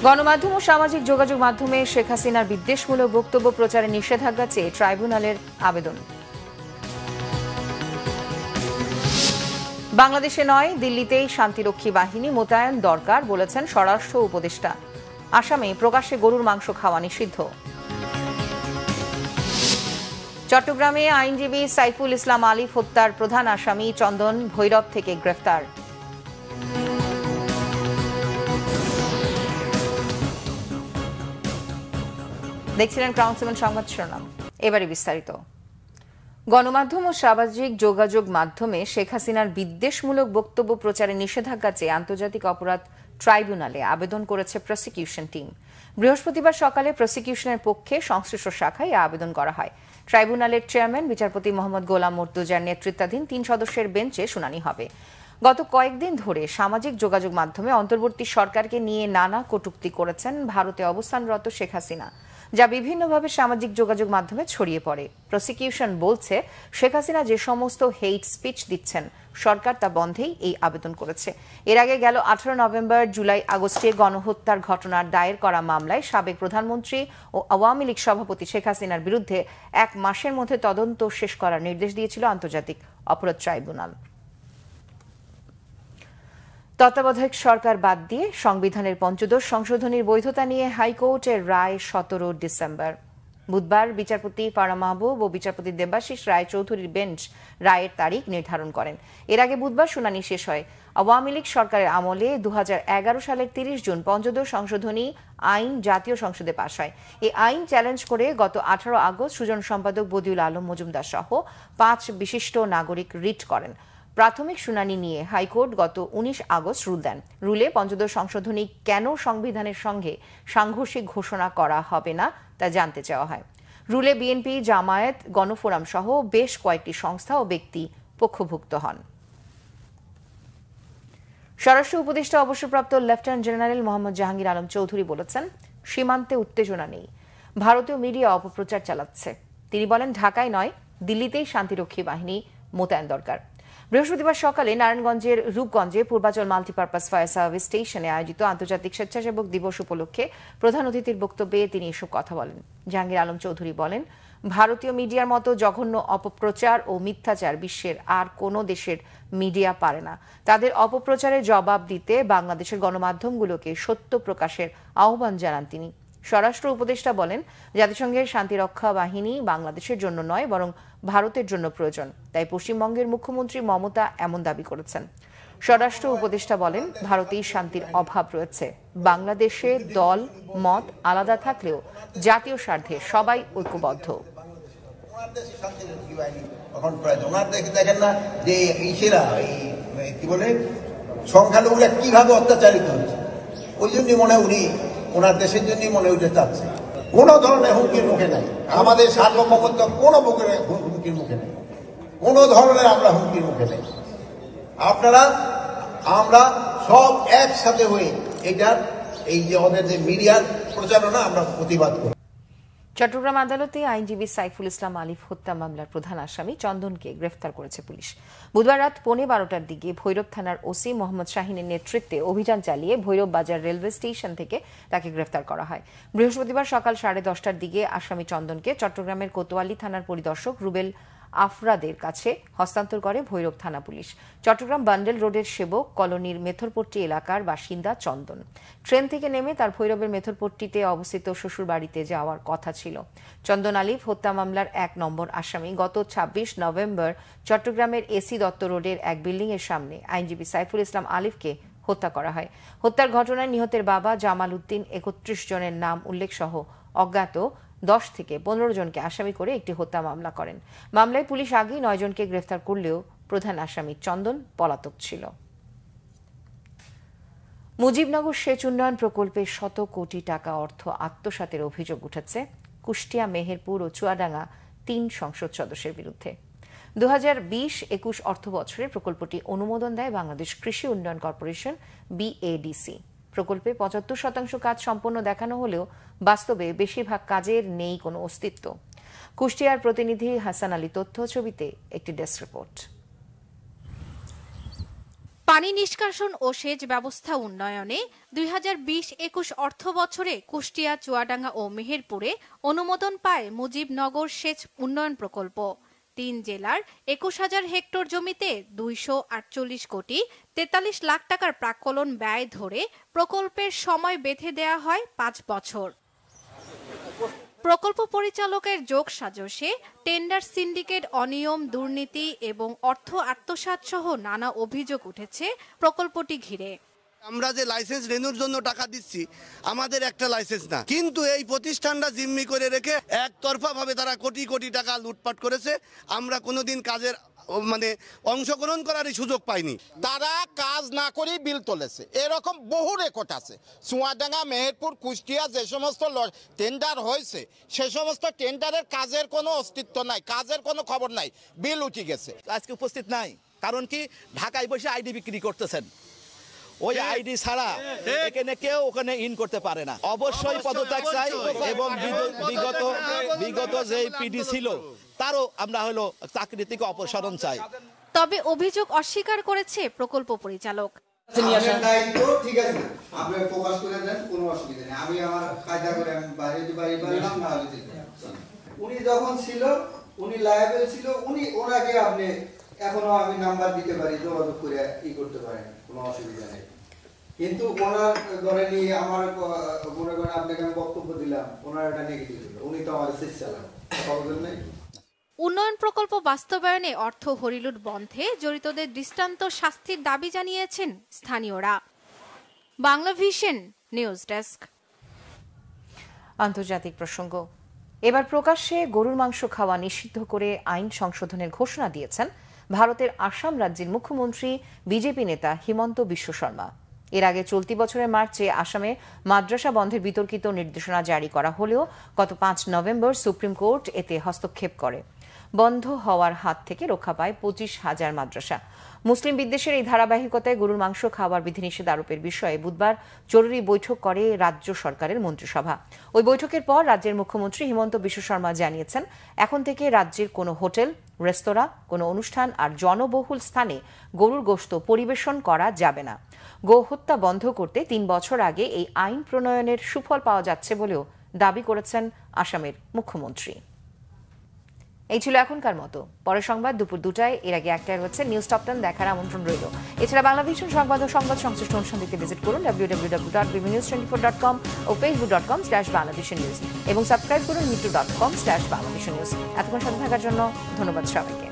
গণমাধ্যম ও সামাজিক যোগাযোগ মাধ্যমে শেখ হাসিনার বিদ্বেষমূলক বক্তব্য প্রচারে নিষেধাজ্ঞা চেয়ে ট্রাইব্যুনালের আবেদন। বাংলাদেশে নয়, দিল্লিতেই শান্তিরক্ষী বাহিনী মোতায়েন দরকার বলেছেন স্বরাষ্ট্র উপদেষ্টা। আসামে প্রকাশ্যে গরুর মাংস খাওয়া নিষিদ্ধ। চট্টগ্রামে আইনজীবী সাইফুল ইসলাম আলিফ হত্যার প্রধান আসামি চন্দন ভৈরব থেকে গ্রেফতার। দেখছিলেন ক্রাউন 7 সংবাদ শিরোনাম, এবারে বিস্তারিত। গণমাধ্যম ও সামাজিক যোগাযোগ মাধ্যমে শেখ হাসিনার বিদ্বেষমূলক বক্তব্য প্রচারে নিষেধাজ্ঞা চেয়ে আন্তর্জাতিক অপরাধ ট্রাইব্যুনালে আবেদন করেছে প্রসিকিউশন টিম। বৃহস্পতিবার সকালে প্রসিকিউশনের পক্ষে সংশ্লিষ্ট শাখায় আবেদন করা হয়। ট্রাইব্যুনালের চেয়ারম্যান বিচারপতি মোহাম্মদ গোলাম মর্তুজার নেতৃত্বাধীন 3 সদস্যের বেঞ্চে শুনানি হবে। গত কয়েকদিন ধরে সামাজিক যোগাযোগ মাধ্যমে অন্তর্বর্তী সরকারকে নিয়ে নানা কটূক্তি করেছেন ভারতে অবস্থানরত শেখ হাসিনা, যা বিভিন্নভাবে সামাজিক যোগাযোগ মাধ্যমে ছড়িয়ে পড়ে। প্রসিকিউশন বলছে, শেখ হাসিনা যে সমস্ত হেইট স্পিচ দিচ্ছেন সরকার তা বন্ধেই এই আবেদন করেছে। এর আগে গেল 18 নভেম্বর, জুলাই, আগস্টে গণহত্যার ঘটনার দায়ের করা মামলায় সাবেক প্রধানমন্ত্রী ও আওয়ামী লীগ সভাপতি শেখ হাসিনার বিরুদ্ধে 1 মাসের মধ্যে তদন্ত শেষ করার নির্দেশ দিয়েছিল আন্তর্জাতিক অপরাধ ট্রাইব্যুনাল। তত্ত্বাবধায়ক সরকার বাদ দিয়ে সংবিধানের 15 সংশোধনীর বৈধতা নিয়ে হাইকোর্টের রায় 17 ডিসেম্বর। বুধবার বিচারপতি ফারা মাহবুব ও বিচারপতি দেবাশিস রায় চৌধুরীর বেঞ্চ রায়ের তারিখ নির্ধারণ করেন। এর আগে বুধবার শুনানি শেষ হয়। আওয়ামী লীগ সরকারের আমলে 2011 সালের 30 জুন 15 সংশোধনী আইন জাতীয় সংসদে পাশ হয়। এই আইন চ্যালেঞ্জ করে গত 18 আগস্ট সুজন সম্পাদক বদিউল আলম মজুমদার সহ 5 বিশিষ্ট নাগরিক রিট করেন। প্রাথমিক শুনানি নিয়ে হাইকোর্ট গত 19 আগস্ট রুল দেন। রুলে 15 সংশোধনী কেন সংবিধানের সঙ্গে সাংঘর্ষিক ঘোষণা করা হবে না তা জানতে চাওয়া হয়। রুলে বিএনপি, জামায়াত, গণফোরাম সহ বেশ কয়েকটি সংস্থা ও ব্যক্তি পক্ষভুক্ত হন। স্বরাষ্ট্র উপদেষ্টা অবসরপ্রাপ্ত লেফটেন্যান্ট জেনারেল মোহাম্মদ জাহাঙ্গীর আলম চৌধুরী বলেছেন, সীমান্তে উত্তেজনা নেই, ভারতীয় মিডিয়া অপপ্রচার চালাচ্ছে। তিনি বলেন, ঢাকায় নয়, দিল্লিতেই শান্তিরক্ষী বাহিনী মোতায়েন দরকার। বৃহস্পতিবার সকালে নারায়ণগঞ্জের রূপগঞ্জে পূর্বাচল মাল্টিপারপাস ফায়ার সার্ভিস স্টেশনে আয়োজিত আন্তর্জাতিক স্বেচ্ছাসেবক দিবস উপলক্ষে প্রধান অতিথির বক্তব্যে তিনি এসব কথা বলেন। জাহাঙ্গীর আলম চৌধুরী বলেন, ভারতীয় মিডিয়ার মতো জঘন্য অপপ্রচার ও মিথ্যাচার বিশ্বের আর কোনো দেশের মিডিয়া পারে না। তাদের অপপ্রচারের জবাব দিতে বাংলাদেশের গণমাধ্যমগুলোকে সত্য প্রকাশের আহ্বান জানান তিনি। স্বরাষ্ট্র উপদেষ্টা বলেন, জাতিসংঘের শান্তিরক্ষা বাহিনী বাংলাদেশের জন্য নয়, বরং ভারতের জন্য প্রয়োজন। তাই পশ্চিমবঙ্গের মুখ্যমন্ত্রী মমতা এমন দাবি করেছেন। স্বরাষ্ট্র উপদেষ্টা বলেন, ভারতেই শান্তির অভাব রয়েছে। বাংলাদেশে দল মত আলাদা থাকলেও জাতীয় স্বার্থে সবাই ঐক্যবদ্ধ। দেখেন না যে সংখ্যালঘুরা কিভাবে অত্যাচারিত হচ্ছে, ওই জন্য মনে উনি ওনার দেশের জন্য মনে উঠে চাচ্ছে। কোন ধরনের হুমকির মুখে নাই, আমাদের সার্বভৌমত্ব কোনো হুমকির মুখে নেই, কোন ধরনের আমরা হুমকির মুখে নেই। আপনারা আমরা সব একসাথে হয়ে এটার এই যে ওদের যে মিডিয়ার প্রচারণা আমরা প্রতিবাদ করি। চট্টগ্রাম আদালতে আইনজীবী সাইফুল ইসলাম আলিফ হত্যা মামলার প্রধান আসামি চন্দনকে গ্রেফতার করেছে পুলিশ। বুধবার রাত 12:15টার দিকে ভৈরব থানার ওসি মোহাম্মদ শাহিনের নেতৃত্বে অভিযান চালিয়ে ভৈরব বাজার রেলওয়ে স্টেশন থেকে তাকে গ্রেফতার করা হয়। বৃহস্পতিবার সকাল 10:30টার দিকে আসামি চন্দনকে চট্টগ্রামের কোতোয়ালি থানার পরিদর্শক রুবেল আফরাদের কাছে হস্তান্তর করে ভৈরব থানা পুলিশ। চট্টগ্রাম বান্ডেল রোডের সেবক কলোনির মেথরপট্টি এলাকার বাসিন্দা চন্দন। ট্রেন থেকে নেমে তার ভৈরবের মেথরপট্টিতে অবস্থিত শ্বশুর বাড়িতে যাওয়ার কথা ছিল। চন্দন আলিফ হত্যা মামলার 1 নম্বর আসামি গত 26 নভেম্বর চট্টগ্রামের এসি দত্ত রোডের এক বিল্ডিং এর সামনে আইনজীবী সাইফুল ইসলাম আলিফকে হত্যা করা হয়। হত্যার ঘটনায় নিহতের বাবা জামাল উদ্দিন 31 জনের নাম উল্লেখ সহ অজ্ঞাত 10 থেকে 15 জনকে আসামি করে একটি হত্যা মামলা করেন। মামলায় পুলিশ আগেই 9 জনকে গ্রেফতার করলেও প্রধান আসামি চন্দন পলাতক ছিল। মুজিবনগর সেচ উন্নয়ন প্রকল্পে শত কোটি টাকা অর্থ আত্মসাতের অভিযোগ উঠেছে কুষ্টিয়া, মেহেরপুর ও চুয়াডাঙ্গা 3 সংসদ সদস্যের বিরুদ্ধে। 2020-21 অর্থ বছরে প্রকল্পটি অনুমোদন দেয় বাংলাদেশ কৃষি উন্নয়ন কর্পোরেশন BADC। প্রকল্পে 75% কাজ সম্পন্ন দেখানো হলেও বাস্তবে বেশিরভাগ কাজের নেই কোনো অস্তিত্ব। কুষ্টিয়ার প্রতিনিধি হাসান আলী তথ্য ছবিতে একটি ডেস্ক রিপোর্ট। পানি নিষ্কাশন ও সেচ ব্যবস্থা উন্নয়নে 2020-21 অর্থ বছরে কুষ্টিয়া, চুয়াডাঙ্গা ও মেহেরপুরে অনুমোদন পায় মুজিবনগর সেচ উন্নয়ন প্রকল্প। 3 জেলার 21,000 হেক্টর জমিতে 248 কোটি 43 লাখ টাকার প্রাক্কলন ব্যয় ধরে প্রকল্পের সময় বেঁধে দেয়া হয় 5 বছর। প্রকল্প পরিচালকের যোগসাজশে টেন্ডার সিন্ডিকেট, অনিয়ম, দুর্নীতি এবং অর্থ আত্মসাৎ সহ নানা অভিযোগ উঠেছে প্রকল্পটি ঘিরে। আমরা যে লাইসেন্স রেনুর জন্য টাকা দিচ্ছি, আমাদের একটা লাইসেন্স না, কিন্তু এই প্রতিষ্ঠানটা জিম্মি করে রেখে একতরফা ভাবে তারা কোটি কোটি টাকা লুটপাট করেছে। আমরা কোনোদিন কাজের অংশগ্রহণ করারই সুযোগ পাইনি। তারা কাজ না করেই বিল তুলেছে, এরকম বহু রেকর্ড আছে। চুয়াডাঙ্গা, মেহেরপুর, কুষ্টিয়া যে সমস্ত টেন্ডার হয়েছে সে সমস্ত টেন্ডারের কাজের কোনো অস্তিত্ব নাই, কাজের কোনো খবর নাই, বিল উঠে গেছে। আজকে উপস্থিত নাই কারণ কি, ঢাকায় বসে আইডি বিক্রি করতেছেন। ওই আইডি ছাড়া এখানে কেউ ওখানে ইন করতে পারে না। অবশ্যই পদত্যাগ চাই এবং বিগত যে পিডি ছিল তারও আমরা হলো চাকরি থেকে অপসারণ চাই। তবে অভিযোগ অস্বীকার করেছে প্রকল্প পরিচালক। ঠিক আছে, আপনি প্রকাশ করে দেন, কোনো অসুবিধা নেই। আমি আমার কায়দা করে আমি বাড়ি পারলাম না হলে উনি যখন ছিল, উনি লায়াবেল ছিল, ওনাকে আপনি এখনো আমি নাম্বার দিতে পারি, যোগাযোগ করে করতে পারেন, কোনো অসুবিধা নেই। কিন্তু ওনার ধরে নিয়ে আমার মনে করেন আপনাকে আমি বক্তব্য দিলাম, ওনার এটা নেগেটিভ ছিল, উনি তো আমার শেষ চালান নেই। উন্নয়ন প্রকল্প বাস্তবায়নে অর্থ হরিলুট বন্ধে জড়িতদের দৃষ্টান্ত শাস্তির দাবি জানিয়েছেন স্থানীয়রা। Banglavision news desk. আন্তর্জাতিক প্রসঙ্গ। এবার প্রকাশ্যে গরুর মাংস খাওয়া নিষিদ্ধ করে আইন সংশোধনের ঘোষণা দিয়েছেন ভারতের আসাম রাজ্যের মুখ্যমন্ত্রী বিজেপি নেতা হিমন্ত বিশ্ব শর্মা। এর আগে চলতি বছরের মার্চে আসামে মাদ্রাসা বন্ধের বিতর্কিত নির্দেশনা জারি করা হলেও গত 5 নভেম্বর সুপ্রিম কোর্ট এতে হস্তক্ষেপ করে। বন্ধ হওয়ার হাত থেকে রক্ষা পায় 25,000 মাদ্রাসা। মুসলিম বিদ্বেষের এই ধারাবাহিকতায় গরুর মাংস খাওয়ার বিধিনিষেধ আরোপের বিষয়ে বুধবার জরুরি বৈঠক করে রাজ্য সরকারের মন্ত্রিসভা। ওই বৈঠকের পর রাজ্যের মুখ্যমন্ত্রী হিমন্ত বিশ্ব শর্মা জানিয়েছেন, এখন থেকে রাজ্যের কোনো হোটেল, রেস্তোরাঁ, কোনো অনুষ্ঠান আর জনবহুল স্থানে গরুর গোশত পরিবেশন করা যাবে না। গো হত্যা বন্ধ করতে 3 বছর আগে এই আইন প্রণয়নের সুফল পাওয়া যাচ্ছে বলেও দাবি করেছেন আসামের মুখ্যমন্ত্রী। এই ছিল এখনকার মতো। পরের সংবাদ দুপুর 2টায়, এর আগে 1টায় হচ্ছে নিউজ টপ 10 দেখার আমন্ত্রণ রইল। এছাড়া বাংলাভিশন সংবাদ ও সংবাদ সংশ্লিষ্ট অনুষ্ঠান দেখতে ভিজিট করুন www.bbnews24.com ও facebook.com/bangladeshinews এবং সাবস্ক্রাইব করুন youtube.com/bangladeshinews। এতক্ষণ সাথে থাকার জন্য ধন্যবাদ সবাইকে।